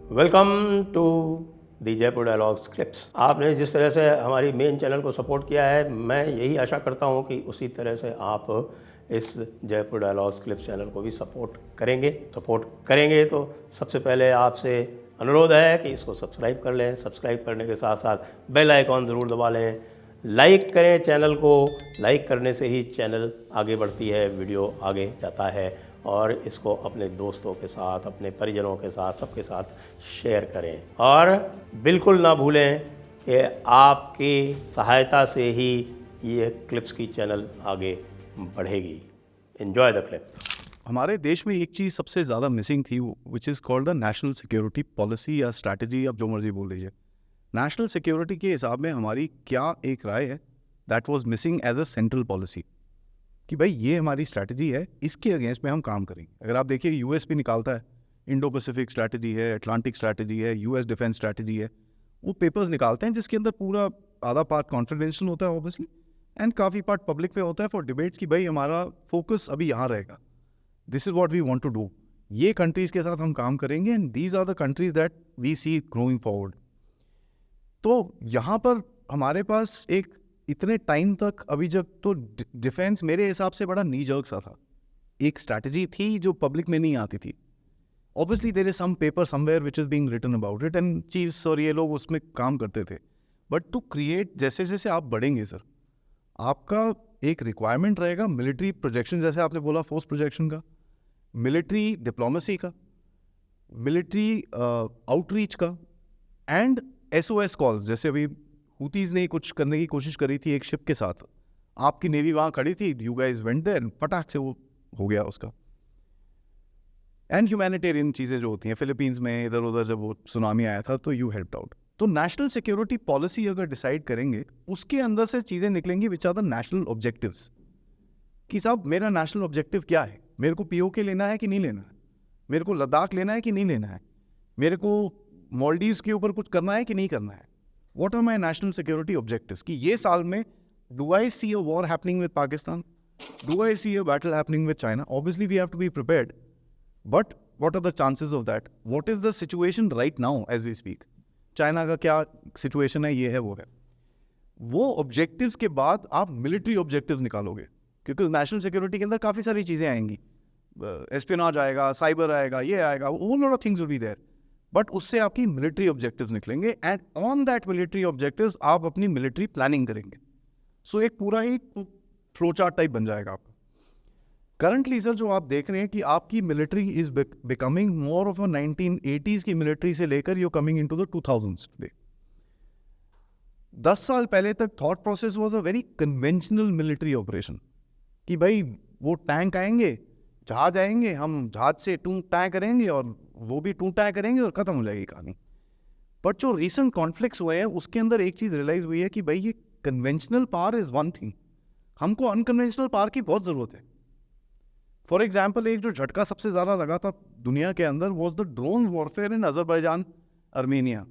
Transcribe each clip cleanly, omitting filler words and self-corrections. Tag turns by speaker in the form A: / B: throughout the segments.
A: Welcome to the Jaipur dialogues clips. आपने जिस तरह से हमारी मेन चैनल को सपोर्ट किया है, मैं यही आशा करता हूं कि उसी तरह से आप इस जयपुर डायलॉग्स क्लिप्स चैनल को भी सपोर्ट करेंगे तो सबसे पहले आपसे अनुरोध है कि इसको सब्सक्राइब कर लें। सब्सक्राइब करने के साथ साथ बेल आइकॉन ज़रूर दबा लें। लाइक करें चैनल को। लाइक करने से ही चैनल आगे बढ़ती है, वीडियो आगे जाता है। और इसको अपने दोस्तों के साथ, अपने परिजनों के साथ, सबके साथ शेयर करें। और बिल्कुल ना भूलें कि आपकी सहायता से ही ये क्लिप्स की चैनल आगे बढ़ेगी। Enjoy the clip.
B: हमारे देश में एक चीज़ सबसे ज़्यादा मिसिंग थी, which is called the national security policy या स्ट्रैटेजी, आप जो मर्जी बोल लीजिए। नेशनल सिक्योरिटी के हिसाब में हमारी क्या एक राय है, that was missing as a central policy, कि भाई ये हमारी स्ट्रैटेजी है, इसके अगेंस्ट में हम काम करेंगे। अगर आप देखिए, यूएस भी निकालता है, इंडो पैसिफिक स्ट्रैटेजी है, अटलांटिक स्ट्रैटेजी है, यूएस डिफेंस स्ट्रैटेजी है, वो पेपर्स निकालते हैं जिसके अंदर पूरा आधा पार्ट कॉन्फिडेंशियल होता है ऑब्वियसली, एंड काफ़ी पार्ट पब्लिक पे होता है फॉर डिबेट्स, कि भाई हमारा फोकस अभी यहाँ रहेगा, this is what we want to do, ये कंट्रीज़ के साथ हम काम करेंगे, and these are the countries that we see growing forward. तो यहाँ पर हमारे पास एक इतने टाइम तक अभी जब तो डिफेंस मेरे हिसाब से बड़ा नी जर्क सा था, एक स्ट्रैटेजी थी जो पब्लिक में नहीं आती थी। Obviously there is some paper somewhere which is being written about it and chiefs और ये लोग उसमें काम करते थे, बट टू क्रिएट, जैसे जैसे आप बढ़ेंगे सर, आपका एक रिक्वायरमेंट रहेगा मिलिट्री प्रोजेक्शन, जैसे आपने बोला फोर्स प्रोजेक्शन का, मिलिट्री डिप्लोमेसी का, मिलिट्री आउटरीच का, एंड SOS कॉल्स। जैसे अभी हुतीज ने कुछ करने की कोशिश करी थी एक शिप के साथ, आपकी नेवी वहाँ खड़ी थी, यू गाइज वेंट देयर, फटाक से वो हो गया उसका। एंड ह्यूमैनिटेरियन चीज़ें जो होती हैं, फिलीपींस में इधर उधर जब वो सुनामी आया था तो यू हेल्प्ड आउट। तो नेशनल सिक्योरिटी पॉलिसी अगर डिसाइड करेंगे, उसके अंदर से चीज़ें निकलेंगी which are the national objectives, कि साहब मेरा नेशनल ऑब्जेक्टिव क्या है, मेरे को POK लेना है कि नहीं लेना है, मेरे को लद्दाख लेना है कि नहीं लेना है, मेरे को मालदीव्स के ऊपर कुछ करना है कि नहीं करना है, what are my national security objectives, कि ये साल में do I see a war happening with Pakistan, do I see a battle happening with China, obviously we have to be prepared, but what are the chances of that, what is the situation right now as we speak, China का क्या situation है, ये है वो है। वो objectives के बाद आप मिलिट्री ऑब्जेक्टिव्स निकालोगे, क्योंकि नेशनल सिक्योरिटी के अंदर काफ़ी सारी चीज़ें आएंगी, एस्पियोनाज आएगा, साइबर आएगा, ये आएगा, whole lot of things will be there, but उससे आपकी मिलिट्री ऑब्जेक्टिव्स निकलेंगे, and on that military objectives आप अपनी मिलिट्री प्लानिंग करेंगे। सो एक पूरा ही फ्लो चार्ट टाइप बन जाएगा आपका। करंटली सर जो आप देख रहे हैं कि आपकी military is becoming more of a 1980s की मिलिट्री से लेकर you coming into the 2000s today. 10 साल पहले तक thought process was a very conventional military operation, कि भाई वो टैंक आएंगे, जहाज आएंगे, हम जहाज से टूं टाँ करेंगे और वो भी टूं टाँ करेंगे और ख़त्म हो जाएगी कहानी। बट जो रिसेंट कॉन्फ्लिक्ट्स हुए हैं उसके अंदर एक चीज़ रियलाइज़ हुई है कि भाई ये conventional power is one thing, हमको अनकन्वेंशनल पावर की बहुत ज़रूरत है। फॉर एग्जाम्पल, एक जो झटका सबसे ज़्यादा लगा था दुनिया के अंदर was the drone warfare in Azerbaijan, Armenia,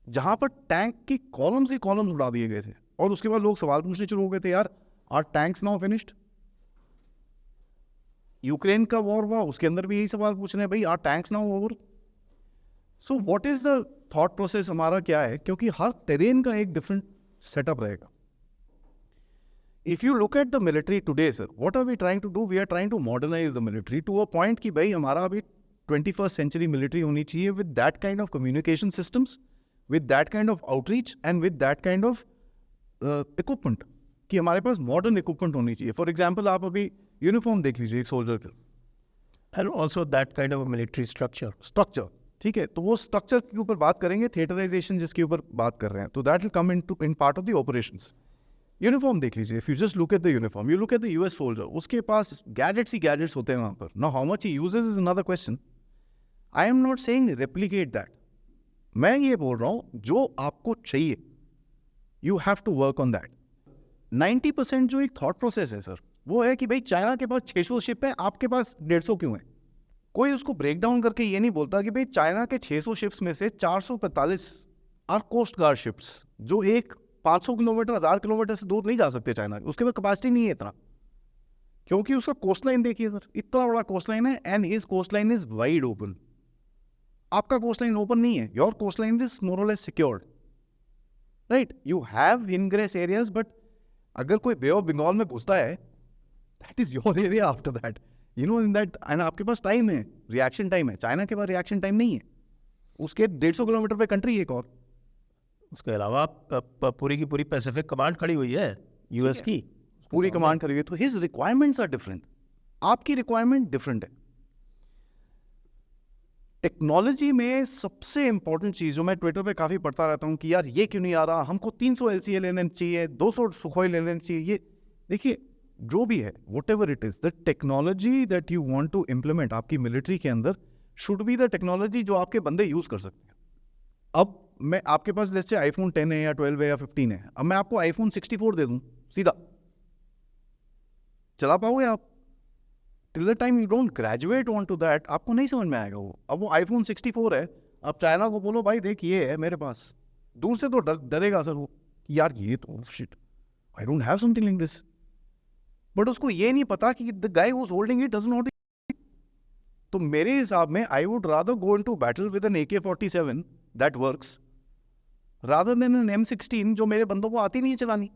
B: जहाँ पर टैंक की कॉलम्स ही कॉलम्स उड़ा दिए गए थे, और उसके बाद लोग सवाल पूछने शुरू हो गए थे, यार are tanks now finished. Ukraine का वॉर हुआ, उसके अंदर भी यही सवाल पूछ रहे हैं, भाई are tanks now over. So what is the thought process हमारा क्या है, क्योंकि हर टेरेन का एक डिफरेंट सेटअप रहेगा। If you look at the military today sir, what are we trying to do, we are trying to modernise the military to a point कि भाई हमारा अभी 21st सेंचुरी मिलिट्री होनी चाहिए with that kind of communication systems, with that kind of outreach, and with that kind of equipment, कि हमारे पास modern equipment होनी चाहिए। फॉर एग्जाम्पल, आप अभी यूनिफॉर्म देख लीजिए एक सोल्जर का,
A: and also that kind of military structure,
B: ठीक है, तो वो स्ट्रक्चर के ऊपर बात करेंगे, थिएटराइजेशन जिसके ऊपर बात कर रहे हैं, तो that will come in part of the operations. Uniform देख लीजिए, if you just look at the uniform, you look at the US soldier, उसके पास गैजेट्स ही गैजेट्स होते हैं वहाँ पर। Now how much he uses is another question. I am not saying replicate that, मैं ये बोल रहा हूँ जो आपको चाहिए you have to work on that. 90% जो एक थॉट प्रोसेस है सर, वो है कि भाई चाइना के पास 600 शिप है, आपके पास 150 क्यों है। कोई उसको ब्रेक डाउन करके ये नहीं बोलता कि भाई चाइना के 600 शिप्स में से 445 आर कोस्ट गार्ड शिप्स, जो एक 500 किलोमीटर 1000 किलोमीटर से दूर नहीं जा सकते चाइना, उसके पास कैपेसिटी नहीं है इतना, क्योंकि उसका कोस्ट लाइन देखिए सर, इतना बड़ा कोस्ट लाइन है, and his coast line is wide open. आपका कोस्ट लाइन ओपन नहीं है, your coast line is more or less secured, right? You have ingress areas, but अगर कोई बे ऑफ बंगाल में घुसता है, that is your area after that, you know, in that, and आपके पास टाइम है, रिएक्शन टाइम है। चाइना के पास रिएक्शन टाइम नहीं है, उसके 150 किलोमीटर पे कंट्री है एक और।
A: उसके अलावा पूरी की पूरी पैसिफिक कमांड खड़ी हुई है यूएस की,
B: पूरी कमांड करी हुई है, तो हिज रिक्वायरमेंट्स आर डिफरेंट, आपकी रिक्वायरमेंट डिफरेंट है। टेक्नोलॉजी में सबसे इंपॉर्टेंट चीज जो मैं ट्विटर पे काफी पढ़ता रहता हूँ कि यार ये क्यों नहीं आ रहा, हमको 300 LCA लेना चाहिए, 200 सुखोई ले लेना चाहिए। ये देखिए, जो भी है, whatever it is, the technology that you want to implement आपकी मिलिट्री के अंदर शुड बी द टेक्नोलॉजी जो आपके बंदे यूज कर सकते हैं। अब मैं आपके पास जैसे आईफोन 10 है या 12 है या 15 है, अब मैं आपको आईफोन 64 दे दूं सीधा, चला पाओगे आप? Till the time you don't graduate on to that, आपको नहीं समझ में आएगा वो। अब वो आईफोन 64 है, अब चाइना को बोलो भाई देख ये है मेरे पास, दूर से तो डरेगा सर वो, यार ये तो shit, I don't have something like this, but उसको ये नहीं पता कि the guy who is holding it doesn't not. तो मेरे हिसाब में I would rather go into battle with an AK-47 that works rather than an M16 जो मेरे बंदों को आती नहीं है चलानी।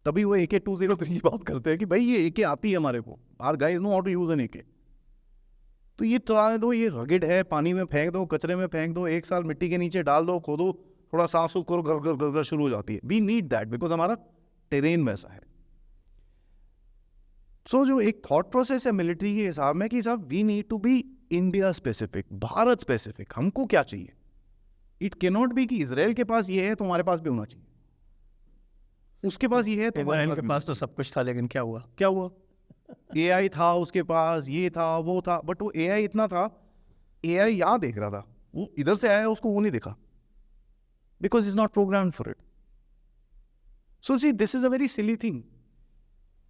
B: तभी वो AK-203 की बात करते हैं कि भाई ये AK आती है हमारे को, our guys know how to use an AK। तो ये चलाने दो, ये रगड़ है, पानी में फेंक दो, कचरे में फेंक दो, एक साल मिट्टी के नीचे डाल दो, खोदो, थोड़ा साफ सुफ करो, घर घर घर शुरू हो जाती है। वी नीड दैट बिकॉज हमारा टेरेन वैसा है। सो जो एक थॉट प्रोसेस है मिलिट्री के हिसाब में कि साहब we need to be India specific, Bharat specific, हमको क्या चाहिए। इट कैन नॉट बी कि इजराइल के पास ये है तो हमारे पास भी होना चाहिए, उसके पास ये है तो
A: इजराइल के पास तो सब कुछ था, लेकिन क्या हुआ?
B: क्या हुआ? AI था उसके पास, ये था वो था, बट वो AI इतना था, AI यहाँ देख रहा था, वो इधर से आया उसको वो नहीं दिखा, because is not programmed for it. So see this is a very silly thing.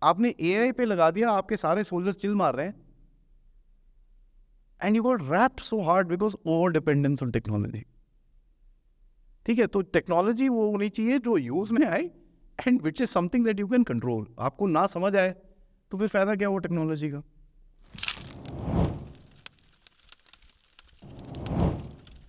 B: आपने AI पे लगा दिया, आपके सारे सोल्जर्स चिल मार रहे हैं, and you got wrapped so hard because over dependence on technology. ठीक है, तो टेक्नोलॉजी वो होनी चाहिए जो यूज में आए and which is something that you can control. आपको ना समझ आए तो फिर फायदा क्या हुआ टेक्नोलॉजी का?